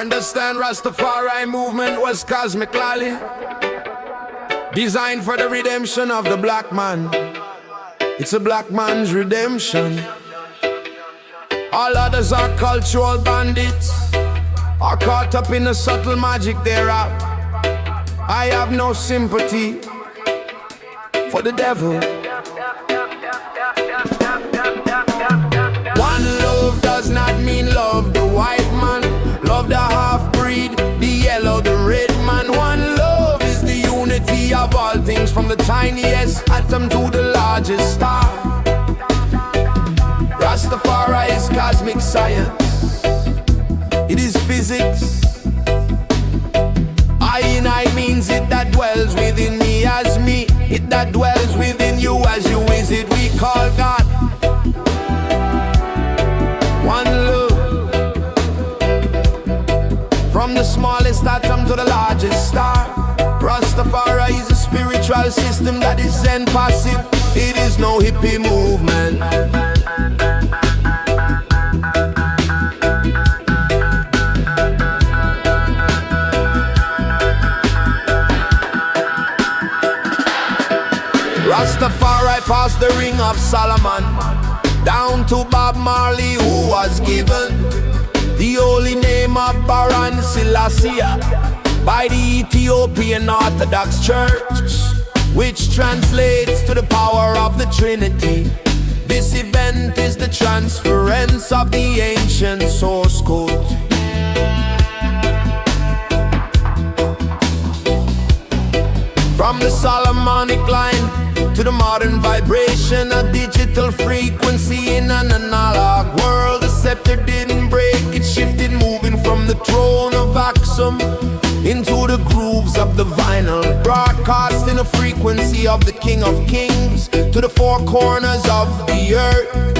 Understand Rastafari movement was cosmically designed for the redemption of the black man. It's a black man's redemption. All others are cultural bandits, are caught up in the subtle magic thereof. I have no sympathy for the devil. One love does not mean love the white man, love the half-breed, the yellow, the red man. One love is the unity of all things, from the tiniest atom to the largest star. Rastafari is cosmic science, it is physics. I means it that dwells within me as me, it that dwells within you as you is it we call God. One love, from the smallest atom to the largest star. Rastafari is a spiritual system that is Zen passive, it is no hippie movement. Rastafari passed the ring of Solomon down to Bob Marley, who was given the holy name of Baron Selassie by the Ethiopian Orthodox Church, which translates to the power of the Trinity. This event is the transference of the ancient source code. From the Solomonic line to the modern vibration, a digital frequency in an analog world. The scepter didn't break, it shifted, moving from the throne of Axum into the grooves of the vinyl, broadcasting a frequency of the King of Kings to the four corners of the earth.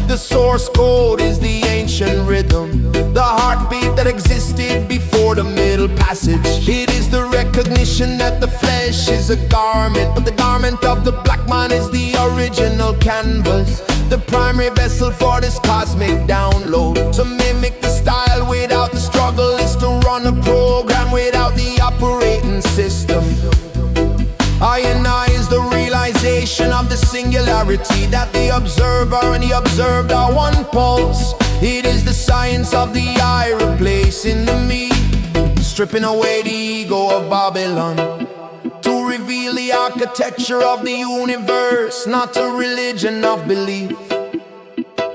The source code is the ancient rhythm, the heartbeat that existed before the Middle Passage. It is the recognition that the flesh is a garment, but the garment of the black man is the original canvas, the primary vessel for this cosmic download. To mimic the style without the struggle is to run a program without the operating system. I is the realization of the singularity, that the observer and the observed are one pulse. It is the science of the I replacing the me, stripping away the ego of Babylon to reveal the architecture of the universe. Not a religion of belief,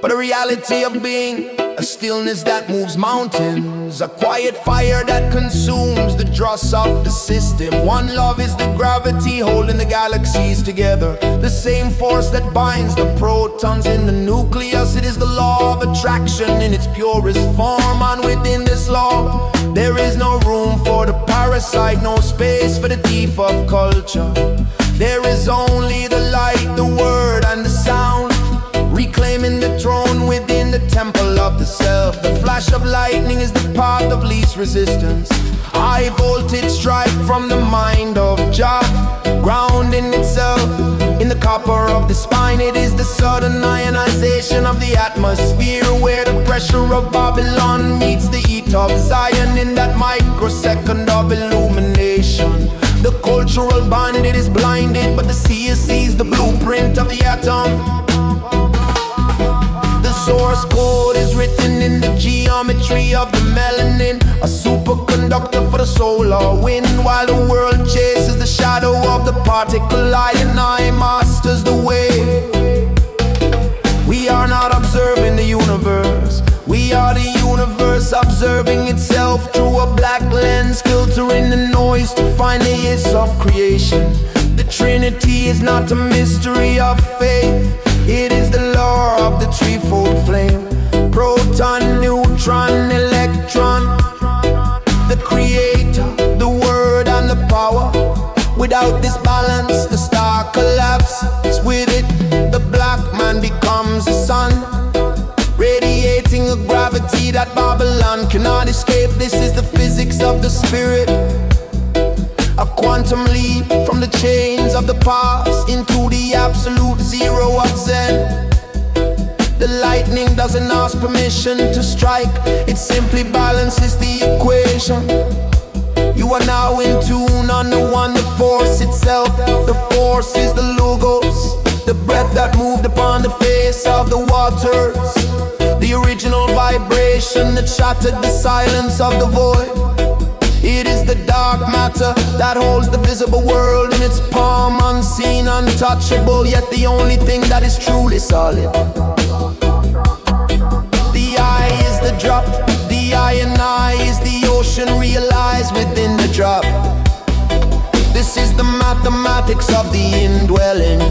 but a reality of being, a stillness that moves mountains, a quiet fire that consumes the dross of the system. One love is the gravity holding the galaxies together, the same force that binds the protons in the nucleus. It is the law of attraction in its purest form, and within this law there is no room for the parasite, no space for the thief of culture. There is only the light, the word and the sound, reclaiming the throne within the temple of the self. The flash of lightning is the path of least resistance. High voltage strike from the mind of Jah, grounding itself in the copper of the spine. It is the sudden ionization of the atmosphere, where the pressure of Babylon meets the heat of Zion in that microsecond of illumination. The cultural bandit is blinded, but the seer sees the blueprint of the atom. The source code is written in the geometry of the melanin, a superconductor for the solar wind. While the world chases the shadow of the particle, I masters the way. We are not observing the universe, we are the universe observing itself through a black lens, filtering the noise to find the yes of creation. The Trinity is not a mystery of faith, it is the law of the threefold flame. Proton, neutron, electron, the creator, the word and the power. Without this balance, the star collapses. With it, the black man becomes the sun, radiating a gravity that Babylon cannot escape. This is the physics of the spirit, a quantum leap from the chains of the past into the absolute zero of Zen. The lightning doesn't ask permission to strike, it simply balances the equation. You are now in tune on the one, the force itself. The force is the logos, the breath that moved upon the face of the waters, the original vibration that shattered the silence of the void. It is the dark matter that holds the visible world in its palm, unseen, untouchable, yet the only thing that is truly solid. The I is the drop, the I and I is the ocean realized within the drop. This is the mathematics of the indwelling.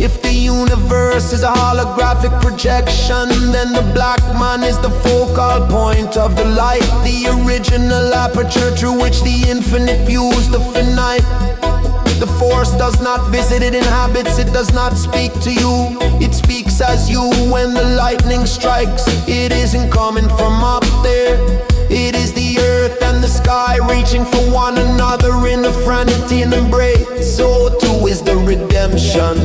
If the universe is a holographic projection, then the black man is the focal point of the light, the original aperture through which the infinite views the finite. The force does not visit, it inhabits, it does not speak to you. It speaks as you when the lightning strikes. It isn't coming from up there, it is the earth and the sky reaching for one another in a fraternity and embrace. So too is the redemption.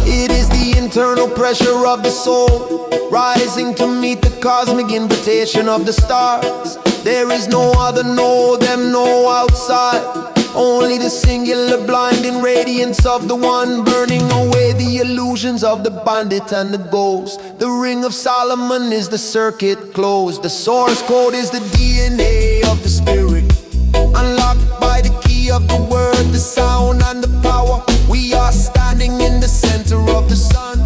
It is the internal pressure of the soul rising to meet the cosmic invitation of the stars. There is no other, no them, no outside, only the singular blinding radiance of the one, burning away the illusions of the bandit and the ghost. The ring of Solomon is the circuit closed. The source code is the DNA of the spirit, unlocked by the key of the word, the sound and the power. We are standing in the center of the sun,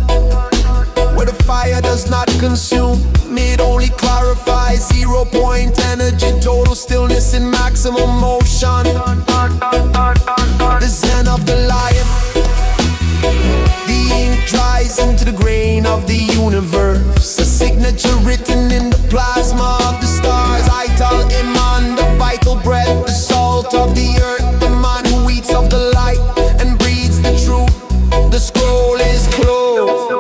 where the fire does not consume, it only clarifies. 0 point energy, total stillness in maximum motion. The zen of the lion, the ink dries into the grain of the universe, a signature written in the plasma of the stars. Ital Iman, the vital breath, the salt of the earth, the man who eats of the light and breathes the truth. The scroll is closed.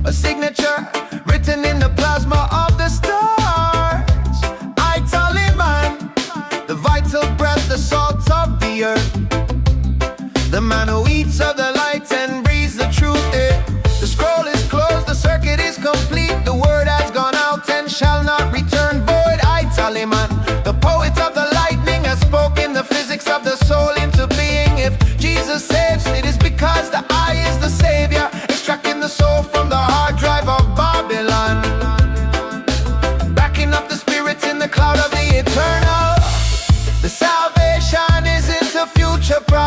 A signature written in the plasma of the stars. Ital Iman, the vital breath, the salt of the earth, the man who eats of the light and breathes the truth. The scroll is closed, the circuit is complete. The word has gone out and shall not return void. Ital Iman, the poet of the lightning, has spoken the physics of the soul into being. If Jesus saves, it is because the I is the Savior, extracting the soul from the hard drive of Babylon, backing up the spirits in the cloud of the eternal. The salvation isn't a future problem.